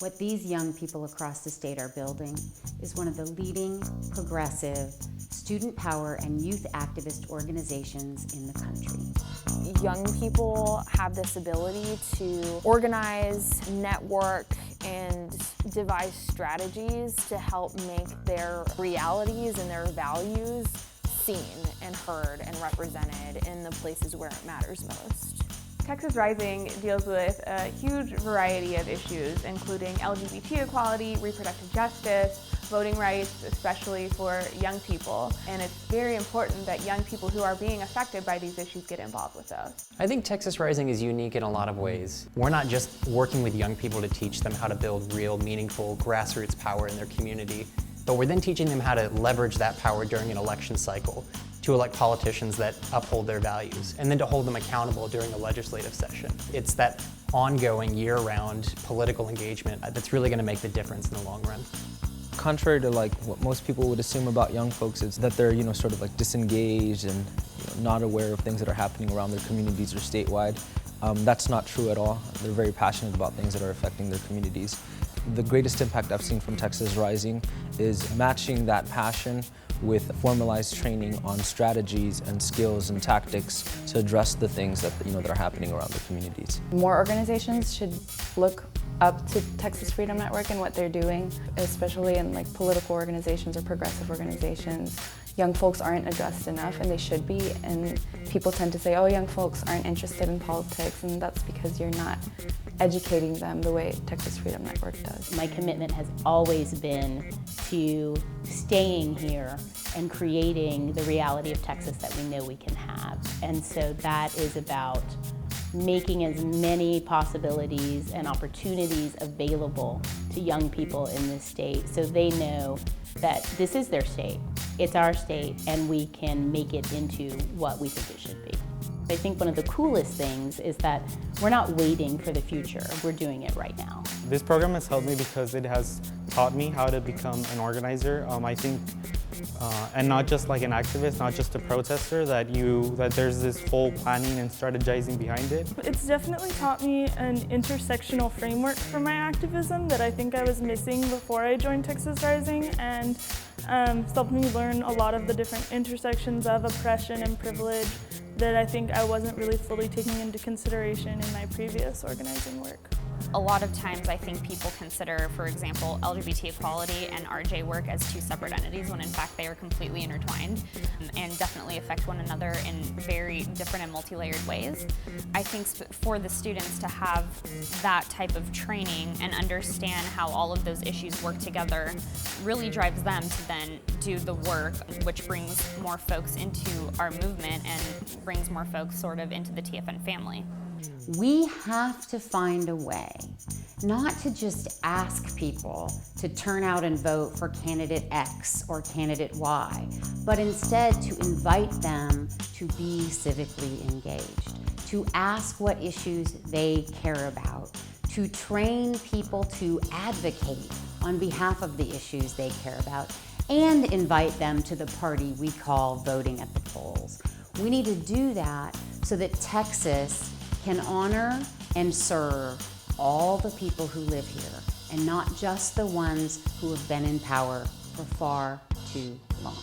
What these young people across the state are building is one of the leading progressive student power and youth activist organizations in the country. Young people have this ability to organize, network, and devise strategies to help make their realities and their values seen and heard and represented in the places where it matters most. Texas Rising deals with a huge variety of issues, including LGBT equality, reproductive justice, voting rights, especially for young people. And it's very important that young people who are being affected by these issues get involved with those. I think Texas Rising is unique in a lot of ways. We're not just working with young people to teach them how to build real, meaningful grassroots power in their community, but we're then teaching them how to leverage that power during an election cycle to elect politicians that uphold their values, and then to hold them accountable during a legislative session. It's that ongoing, year-round political engagement that's really going to make the difference in the long run. Contrary to what most people would assume about young folks, is that they're sort of disengaged and not aware of things that are happening around their communities or statewide. That's not true at all. They're very passionate about things that are affecting their communities. The greatest impact I've seen from Texas Rising is matching that passion with formalized training on strategies and skills and tactics to address the things that that are happening around their communities. More organizations should look up to Texas Freedom Network and what they're doing, especially in political organizations or progressive organizations. Young folks aren't addressed enough, and they should be, and people tend to say, oh, young folks aren't interested in politics, and that's because you're not educating them the way Texas Freedom Network does. My commitment has always been to staying here and creating the reality of Texas that we know we can have. And so that is about making as many possibilities and opportunities available to young people in this state so they know that this is their state, it's our state, and we can make it into what we think it should be. I think one of the coolest things is that we're not waiting for the future, we're doing it right now. This program has helped me because it has taught me how to become an organizer. I think, and not just like an activist, not just a protester, that there's this whole planning and strategizing behind it. It's definitely taught me an intersectional framework for my activism that I think I was missing before I joined Texas Rising, and it's helped me learn a lot of the different intersections of oppression and privilege that I think I wasn't really fully taking into consideration in my previous organizing work. A lot of times I think people consider, for example, LGBT equality and RJ work as two separate entities when in fact they are completely intertwined and definitely affect one another in very different and multi-layered ways. I think for the students to have that type of training and understand how all of those issues work together really drives them to then do the work, which brings more folks into our movement and brings more folks sort of into the TFN family. We have to find a way not to just ask people to turn out and vote for candidate X or candidate Y, but instead to invite them to be civically engaged, to ask what issues they care about, to train people to advocate on behalf of the issues they care about, and invite them to the party we call voting at the polls. We need to do that so that Texas can honor and serve all the people who live here, and not just the ones who have been in power for far too long.